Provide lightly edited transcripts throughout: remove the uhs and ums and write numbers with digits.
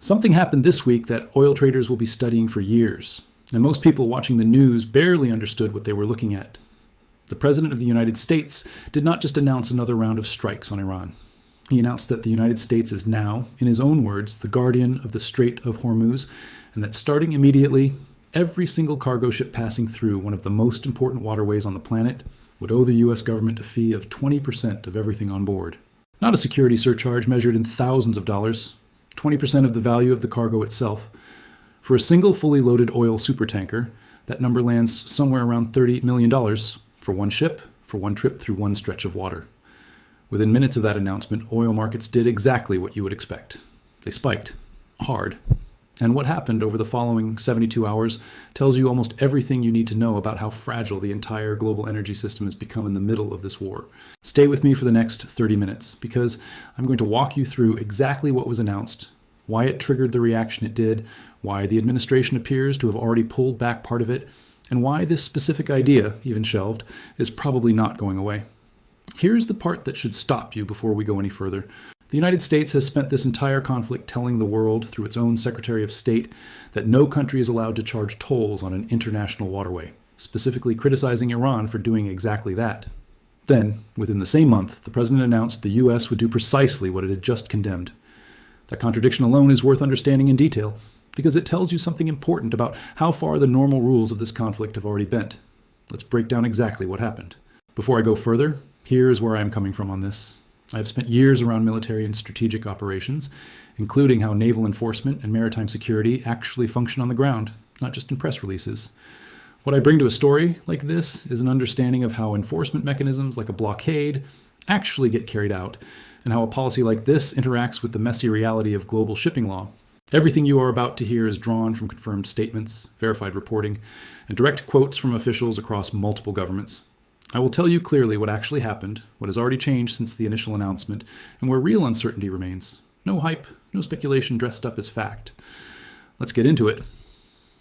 Something happened this week that oil traders will be studying for years, and most people watching the news barely understood what they were looking at. The President of the United States did not just announce another round of strikes on Iran. He announced that the United States is now, in his own words, the guardian of the Strait of Hormuz, and that starting immediately, every single cargo ship passing through one of the most important waterways on the planet would owe the U.S. government a fee of 20% of everything on board. Not a security surcharge measured in thousands of dollars, 20% of the value of the cargo itself. For a single fully loaded oil supertanker, that number lands somewhere around $30 million for one ship, for one trip through one stretch of water. Within minutes of that announcement, oil markets did exactly what you would expect. They spiked. Hard. And what happened over the following 72 hours tells you almost everything you need to know about how fragile the entire global energy system has become in the middle of this war. Stay with me for the next 30 minutes, because I'm going to walk you through exactly what was announced, why it triggered the reaction it did, why the administration appears to have already pulled back part of it, and why this specific idea, even shelved, is probably not going away. Here's the part that should stop you before we go any further. The United States has spent this entire conflict telling the world, through its own Secretary of State, that no country is allowed to charge tolls on an international waterway, specifically criticizing Iran for doing exactly that. Then, within the same month, the President announced the U.S. would do precisely what it had just condemned. That contradiction alone is worth understanding in detail, because it tells you something important about how far the normal rules of this conflict have already bent. Let's break down exactly what happened. Before I go further, here's where I am coming from on this. I have spent years around military and strategic operations, including how naval enforcement and maritime security actually function on the ground, not just in press releases. What I bring to a story like this is an understanding of how enforcement mechanisms like a blockade actually get carried out, and how a policy like this interacts with the messy reality of global shipping law. Everything you are about to hear is drawn from confirmed statements, verified reporting, and direct quotes from officials across multiple governments. I will tell you clearly what actually happened, what has already changed since the initial announcement, and where real uncertainty remains. No hype, no speculation dressed up as fact. Let's get into it.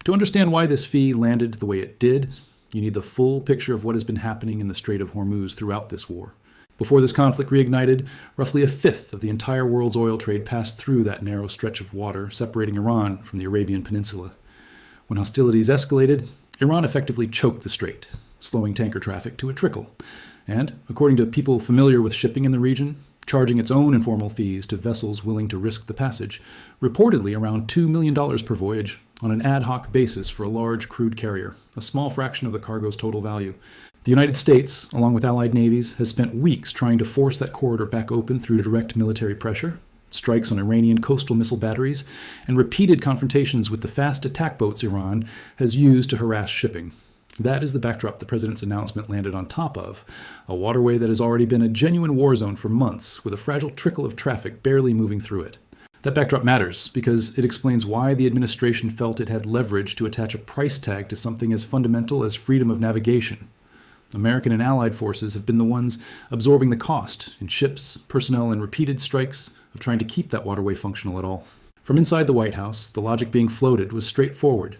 To understand why this fee landed the way it did, you need the full picture of what has been happening in the Strait of Hormuz throughout this war. Before this conflict reignited, roughly a fifth of the entire world's oil trade passed through that narrow stretch of water separating Iran from the Arabian Peninsula. When hostilities escalated, Iran effectively choked the strait, slowing tanker traffic to a trickle, and, according to people familiar with shipping in the region, charging its own informal fees to vessels willing to risk the passage, reportedly around $2 million per voyage, on an ad hoc basis for a large crude carrier, a small fraction of the cargo's total value. The United States, along with allied navies, has spent weeks trying to force that corridor back open through direct military pressure, strikes on Iranian coastal missile batteries, and repeated confrontations with the fast attack boats Iran has used to harass shipping. That is the backdrop the President's announcement landed on top of, a waterway that has already been a genuine war zone for months, with a fragile trickle of traffic barely moving through it. That backdrop matters because it explains why the administration felt it had leverage to attach a price tag to something as fundamental as freedom of navigation. American and allied forces have been the ones absorbing the cost in ships, personnel, and repeated strikes of trying to keep that waterway functional at all. From inside the White House, the logic being floated was straightforward.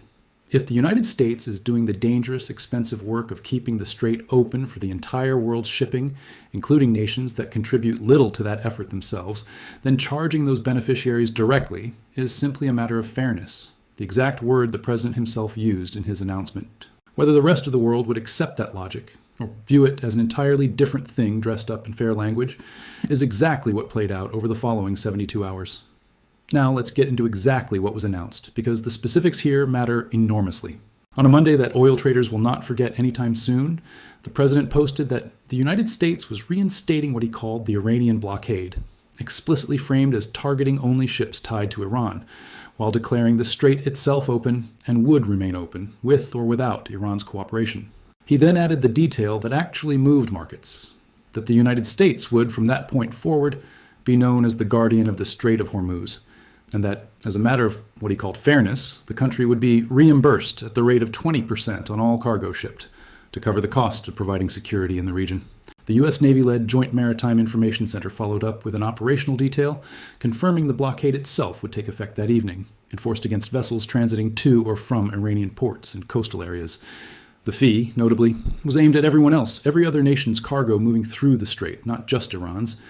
If the United States is doing the dangerous, expensive work of keeping the strait open for the entire world's shipping, including nations that contribute little to that effort themselves, then charging those beneficiaries directly is simply a matter of fairness, the exact word the President himself used in his announcement. Whether the rest of the world would accept that logic, or view it as an entirely different thing dressed up in fair language, is exactly what played out over the following 72 hours. Now let's get into exactly what was announced, because the specifics here matter enormously. On a Monday that oil traders will not forget anytime soon, the President posted that the United States was reinstating what he called the Iranian blockade, explicitly framed as targeting only ships tied to Iran, while declaring the strait itself open and would remain open, with or without Iran's cooperation. He then added the detail that actually moved markets, that the United States would, from that point forward, be known as the guardian of the Strait of Hormuz, and that, as a matter of what he called fairness, the country would be reimbursed at the rate of 20% on all cargo shipped to cover the cost of providing security in the region. The U.S. Navy-led Joint Maritime Information Center followed up with an operational detail, confirming the blockade itself would take effect that evening, enforced against vessels transiting to or from Iranian ports and coastal areas. The fee, notably, was aimed at everyone else, every other nation's cargo moving through the strait, not just Iran's.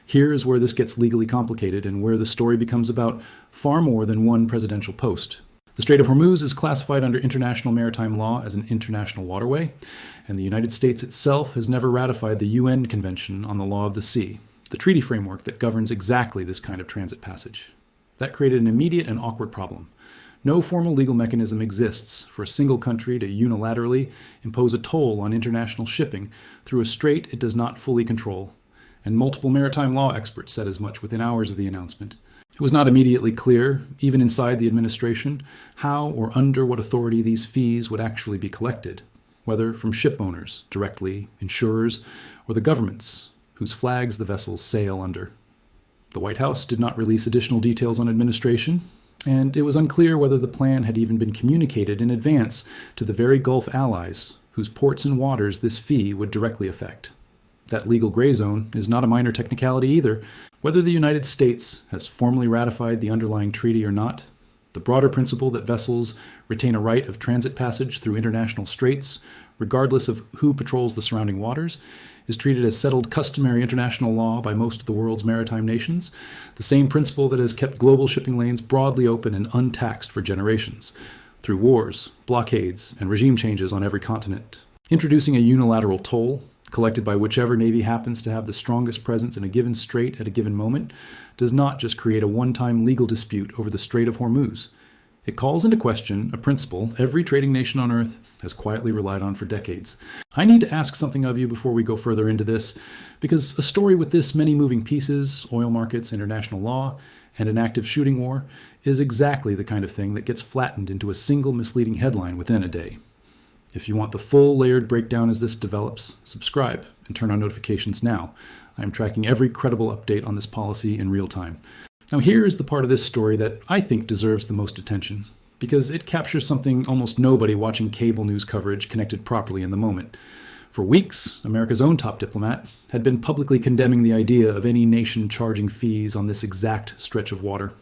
Here is where this gets legally complicated and where the story becomes about far more than one presidential post. The Strait of Hormuz is classified under international maritime law as an international waterway, and the United States itself has never ratified the UN Convention on the Law of the Sea, the treaty framework that governs exactly this kind of transit passage. That created an immediate and awkward problem. No formal legal mechanism exists for a single country to unilaterally impose a toll on international shipping through a strait it does not fully control, and multiple maritime law experts said as much within hours of the announcement. It was not immediately clear, even inside the administration, how or under what authority these fees would actually be collected, whether from ship owners directly, insurers, or the governments whose flags the vessels sail under. The White House did not release additional details on administration, and it was unclear whether the plan had even been communicated in advance to the very Gulf allies whose ports and waters this fee would directly affect. That legal gray zone is not a minor technicality either. Whether the United States has formally ratified the underlying treaty or not, the broader principle that vessels retain a right of transit passage through international straits, regardless of who patrols the surrounding waters, is treated as settled customary international law by most of the world's maritime nations, the same principle that has kept global shipping lanes broadly open and untaxed for generations, through wars, blockades, and regime changes on every continent. Introducing a unilateral toll, collected by whichever navy happens to have the strongest presence in a given strait at a given moment, does not just create a one-time legal dispute over the Strait of Hormuz. It calls into question a principle every trading nation on Earth has quietly relied on for decades. I need to ask something of you before we go further into this, because a story with this many moving pieces, oil markets, international law, and an active shooting war, is exactly the kind of thing that gets flattened into a single misleading headline within a day. If you want the full layered breakdown as this develops, subscribe and turn on notifications now. I am tracking every credible update on this policy in real time. Now here is the part of this story that I think deserves the most attention, because it captures something almost nobody watching cable news coverage connected properly in the moment. For weeks, America's own top diplomat had been publicly condemning the idea of any nation charging fees on this exact stretch of water.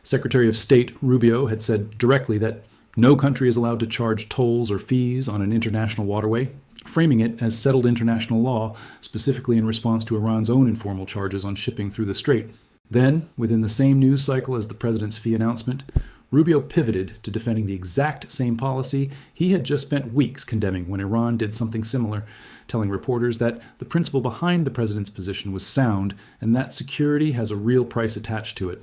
Secretary of State Rubio had said directly that no country is allowed to charge tolls or fees on an international waterway, framing it as settled international law, specifically in response to Iran's own informal charges on shipping through the strait. Then, within the same news cycle as the president's fee announcement, Rubio pivoted to defending the exact same policy he had just spent weeks condemning when Iran did something similar, telling reporters that the principle behind the president's position was sound and that security has a real price attached to it.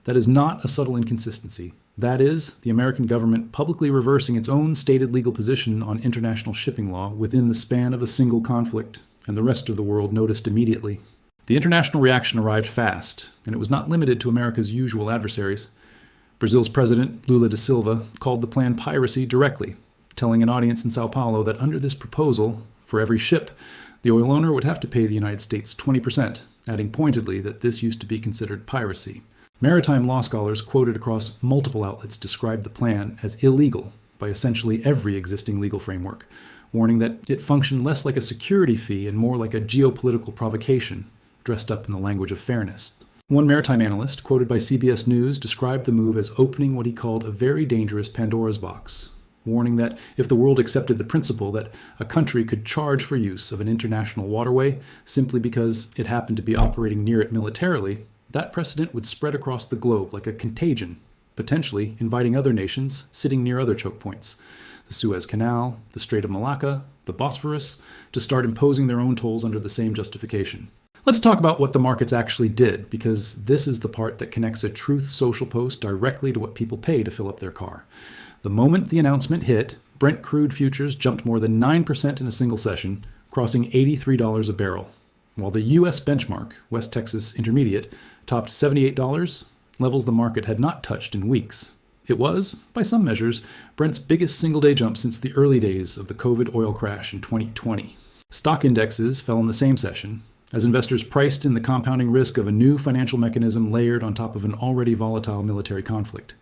That is not a subtle inconsistency. That is, the American government publicly reversing its own stated legal position on international shipping law within the span of a single conflict, and the rest of the world noticed immediately. The international reaction arrived fast, and it was not limited to America's usual adversaries. Brazil's president, Lula da Silva, called the plan piracy directly, telling an audience in Sao Paulo that under this proposal, for every ship, the oil owner would have to pay the United States 20%, adding pointedly that this used to be considered piracy. Maritime law scholars quoted across multiple outlets described the plan as illegal by essentially every existing legal framework, warning that it functioned less like a security fee and more like a geopolitical provocation, dressed up in the language of fairness. One maritime analyst, quoted by CBS News, described the move as opening what he called a very dangerous Pandora's box, warning that if the world accepted the principle that a country could charge for use of an international waterway simply because it happened to be operating near it militarily, that precedent would spread across the globe like a contagion, potentially inviting other nations sitting near other choke points, the Suez Canal, the Strait of Malacca, the Bosphorus, to start imposing their own tolls under the same justification. Let's talk about what the markets actually did, because this is the part that connects a Truth Social post directly to what people pay to fill up their car. The moment the announcement hit, Brent crude futures jumped more than 9% in a single session, crossing $83 a barrel, while the U.S. benchmark, West Texas Intermediate, topped $78, levels the market had not touched in weeks. It was, by some measures, Brent's biggest single-day jump since the early days of the COVID oil crash in 2020. Stock indexes fell in the same session, as investors priced in the compounding risk of a new financial mechanism layered on top of an already volatile military conflict.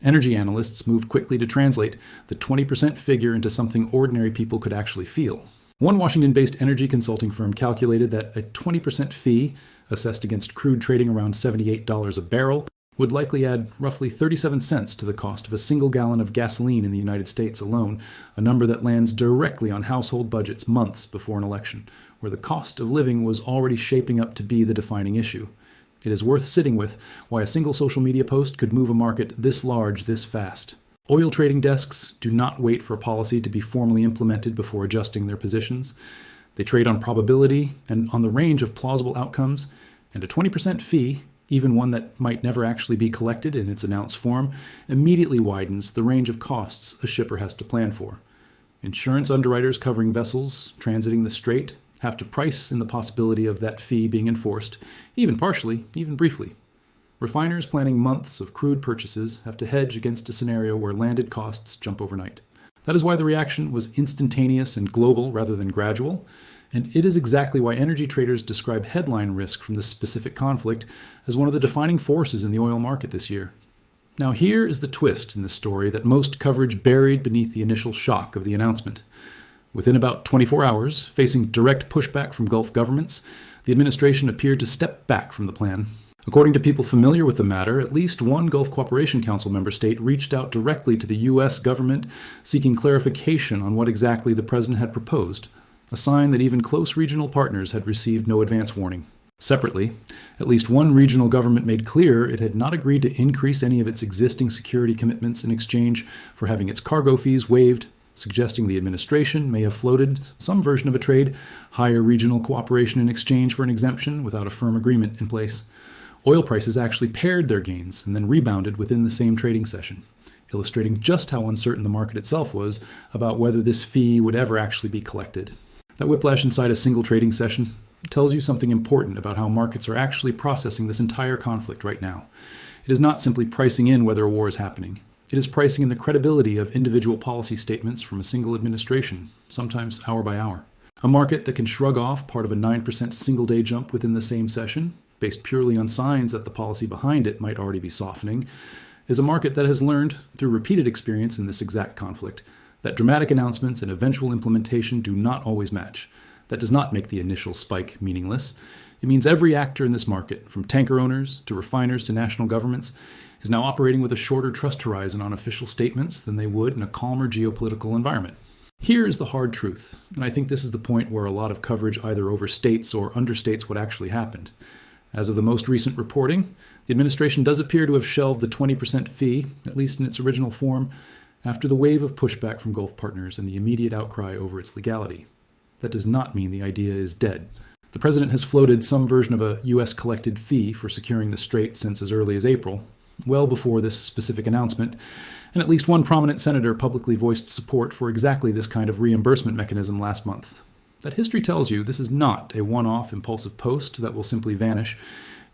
Energy analysts moved quickly to translate the 20% figure into something ordinary people could actually feel. One Washington-based energy consulting firm calculated that a 20% fee, assessed against crude trading around $78 a barrel, would likely add roughly 37 cents to the cost of a single gallon of gasoline in the United States alone, a number that lands directly on household budgets months before an election, where the cost of living was already shaping up to be the defining issue. It is worth sitting with why a single social media post could move a market this large this fast. Oil trading desks do not wait for a policy to be formally implemented before adjusting their positions. They trade on probability and on the range of plausible outcomes, and a 20% fee, even one that might never actually be collected in its announced form, immediately widens the range of costs a shipper has to plan for. Insurance underwriters covering vessels transiting the strait have to price in the possibility of that fee being enforced, even partially, even briefly. Refiners planning months of crude purchases have to hedge against a scenario where landed costs jump overnight. That is why the reaction was instantaneous and global rather than gradual, and it is exactly why energy traders describe headline risk from this specific conflict as one of the defining forces in the oil market this year. Now here is the twist in the story that most coverage buried beneath the initial shock of the announcement. Within about 24 hours, facing direct pushback from Gulf governments, the administration appeared to step back from the plan. According to people familiar with the matter, at least one Gulf Cooperation Council member state reached out directly to the U.S. government seeking clarification on what exactly the president had proposed, a sign that even close regional partners had received no advance warning. Separately, at least one regional government made clear it had not agreed to increase any of its existing security commitments in exchange for having its cargo fees waived, suggesting the administration may have floated some version of a trade, higher regional cooperation in exchange for an exemption without a firm agreement in place. Oil prices actually paired their gains and then rebounded within the same trading session, illustrating just how uncertain the market itself was about whether this fee would ever actually be collected. That whiplash inside a single trading session tells you something important about how markets are actually processing this entire conflict right now. It is not simply pricing in whether a war is happening. It is pricing in the credibility of individual policy statements from a single administration, sometimes hour by hour. A market that can shrug off part of a 9% single-day jump within the same session, based purely on signs that the policy behind it might already be softening, is a market that has learned, through repeated experience in this exact conflict, that dramatic announcements and eventual implementation do not always match. That does not make the initial spike meaningless. It means every actor in this market, from tanker owners to refiners to national governments, is now operating with a shorter trust horizon on official statements than they would in a calmer geopolitical environment. Here is the hard truth, and I think this is the point where a lot of coverage either overstates or understates what actually happened. As of the most recent reporting, the administration does appear to have shelved the 20% fee, at least in its original form, after the wave of pushback from Gulf partners and the immediate outcry over its legality. That does not mean the idea is dead. The president has floated some version of a U.S. collected fee for securing the strait since as early as April, well before this specific announcement, and at least one prominent senator publicly voiced support for exactly this kind of reimbursement mechanism last month. That history tells you this is not a one-off impulsive post that will simply vanish.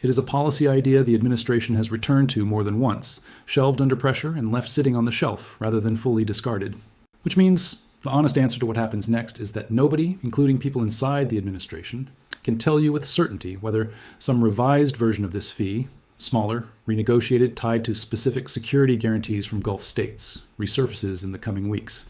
It is a policy idea the administration has returned to more than once, shelved under pressure and left sitting on the shelf rather than fully discarded. Which means the honest answer to what happens next is that nobody, including people inside the administration, can tell you with certainty whether some revised version of this fee, smaller, renegotiated, tied to specific security guarantees from Gulf states, resurfaces in the coming weeks.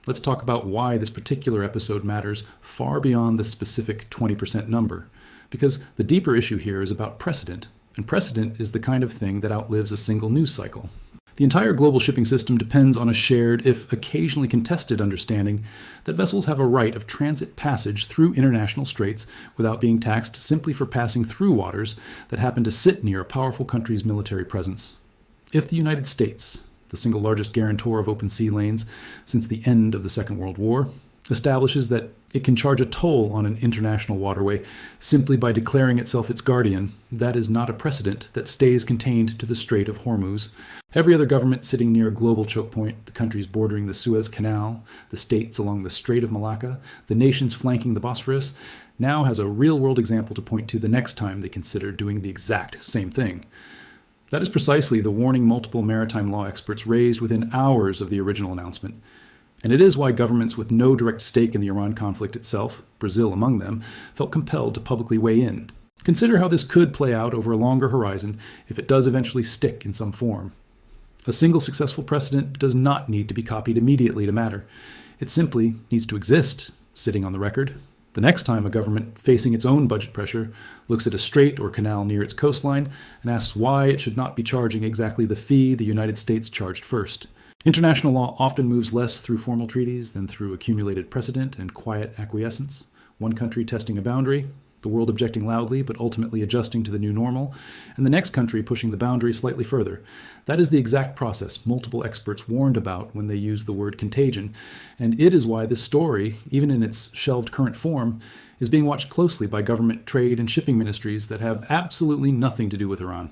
Let's talk about why this particular episode matters far beyond the specific 20% number, because the deeper issue here is about precedent, and precedent is the kind of thing that outlives a single news cycle. The entire global shipping system depends on a shared, if occasionally contested, understanding that vessels have a right of transit passage through international straits without being taxed simply for passing through waters that happen to sit near a powerful country's military presence. If the United States, the single largest guarantor of open sea lanes since the end of the Second World War, establishes that it can charge a toll on an international waterway simply by declaring itself its guardian, that is not a precedent that stays contained to the Strait of Hormuz. Every other government sitting near a global choke point, the countries bordering the Suez Canal, the states along the Strait of Malacca, the nations flanking the Bosphorus, now has a real-world example to point to the next time they consider doing the exact same thing. That is precisely the warning multiple maritime law experts raised within hours of the original announcement. And it is why governments with no direct stake in the Iran conflict itself, Brazil among them, felt compelled to publicly weigh in. Consider how this could play out over a longer horizon if it does eventually stick in some form. A single successful precedent does not need to be copied immediately to matter. It simply needs to exist, sitting on the record. The next time a government facing its own budget pressure looks at a strait or canal near its coastline and asks why it should not be charging exactly the fee the United States charged first. International law often moves less through formal treaties than through accumulated precedent and quiet acquiescence. one country testing a boundary, the world objecting loudly but ultimately adjusting to the new normal, and the next country pushing the boundary slightly further. That is the exact process multiple experts warned about when they used the word contagion, and it is why this story, even in its shelved current form, is being watched closely by government, trade, and shipping ministries that have absolutely nothing to do with Iran.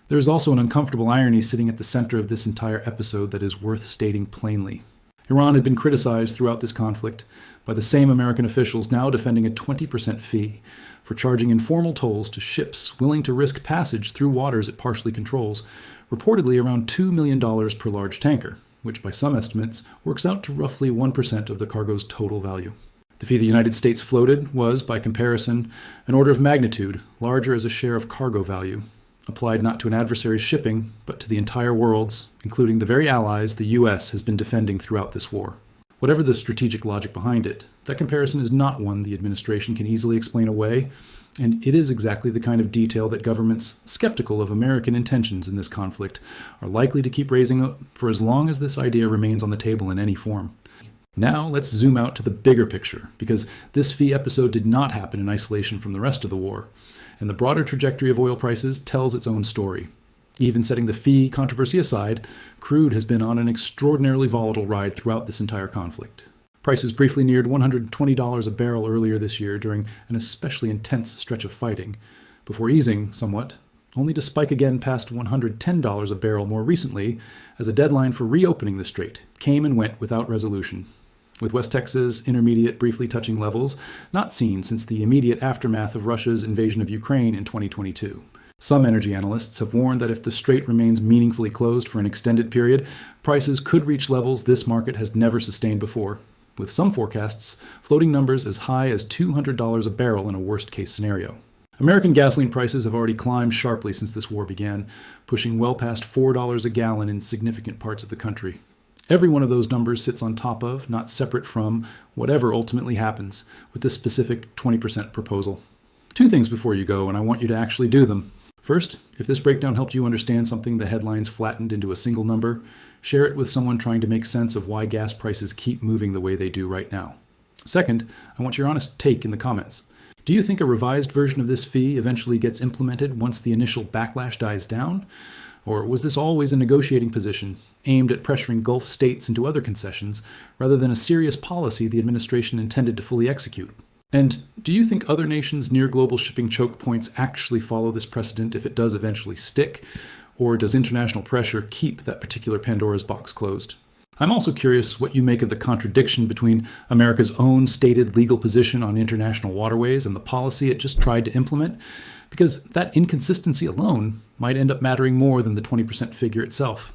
There is also an uncomfortable irony sitting at the center of this entire episode that is worth stating plainly. Iran had been criticized throughout this conflict by the same American officials now defending a 20% fee for charging informal tolls to ships willing to risk passage through waters it partially controls, reportedly around $2 million per large tanker, which by some estimates works out to roughly 1% of the cargo's total value. The fee the United States floated was, by comparison, an order of magnitude larger as a share of cargo value, applied not to an adversary's shipping, but to the entire world's, including the very allies the U.S. has been defending throughout this war. Whatever the strategic logic behind it, that comparison is not one the administration can easily explain away, and it is exactly the kind of detail that governments skeptical of American intentions in this conflict are likely to keep raising up for as long as this idea remains on the table in any form. Now let's zoom out to the bigger picture, because this fee episode did not happen in isolation from the rest of the war, and the broader trajectory of oil prices tells its own story. Even setting the fee controversy aside, crude has been on an extraordinarily volatile ride throughout this entire conflict. Prices briefly neared $120 a barrel earlier this year during an especially intense stretch of fighting, before easing somewhat, only to spike again past $110 a barrel more recently as a deadline for reopening the strait came and went without resolution, with West Texas intermediate briefly touching levels not seen since the immediate aftermath of Russia's invasion of Ukraine in 2022. Some energy analysts have warned that if the strait remains meaningfully closed for an extended period, prices could reach levels this market has never sustained before, with some forecasts floating numbers as high as $200 a barrel in a worst-case scenario. American gasoline prices have already climbed sharply since this war began, pushing well past $4 a gallon in significant parts of the country. Every one of those numbers sits on top of, not separate from, whatever ultimately happens with this specific 20% proposal. Two things before you go, and I want you to actually do them. First, if this breakdown helped you understand something the headlines flattened into a single number, share it with someone trying to make sense of why gas prices keep moving the way they do right now. Second, I want your honest take in the comments. Do you think a revised version of this fee eventually gets implemented once the initial backlash dies down? Or was this always a negotiating position aimed at pressuring Gulf states into other concessions rather than a serious policy the administration intended to fully execute? And do you think other nations near global shipping choke points actually follow this precedent if it does eventually stick? Or does international pressure keep that particular Pandora's box closed? I'm also curious what you make of the contradiction between America's own stated legal position on international waterways and the policy it just tried to implement, because that inconsistency alone might end up mattering more than the 20% figure itself.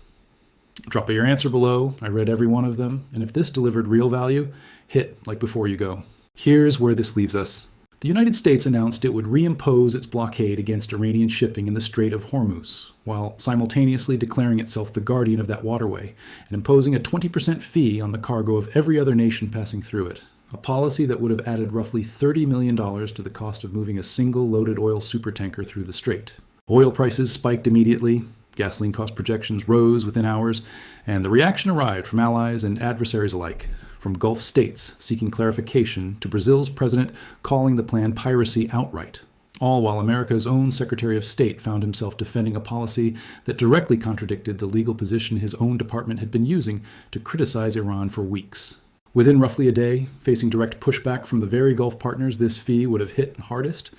Drop your answer below. I read every one of them, and if this delivered real value, hit like before you go. Here's where this leaves us. The United States announced it would reimpose its blockade against Iranian shipping in the Strait of Hormuz, while simultaneously declaring itself the guardian of that waterway and imposing a 20% fee on the cargo of every other nation passing through it, a policy that would have added roughly $30 million to the cost of moving a single loaded oil supertanker through the strait. Oil prices spiked immediately, gasoline cost projections rose within hours, and the reaction arrived from allies and adversaries alike, from Gulf states seeking clarification to Brazil's president calling the plan piracy outright, all while America's own Secretary of State found himself defending a policy that directly contradicted the legal position his own department had been using to criticize Iran for weeks. Within roughly a day, facing direct pushback from the very Gulf partners this fee would have hit hardest,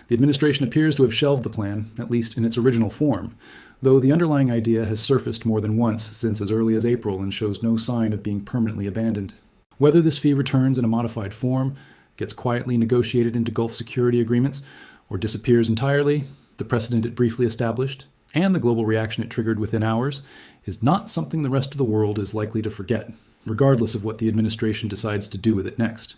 the administration appears to have shelved the plan, at least in its original form, though the underlying idea has surfaced more than once since as early as April and shows no sign of being permanently abandoned. Whether this fee returns in a modified form, gets quietly negotiated into Gulf security agreements, or disappears entirely, the precedent it briefly established, and the global reaction it triggered within hours, is not something the rest of the world is likely to forget, regardless of what the administration decides to do with it next.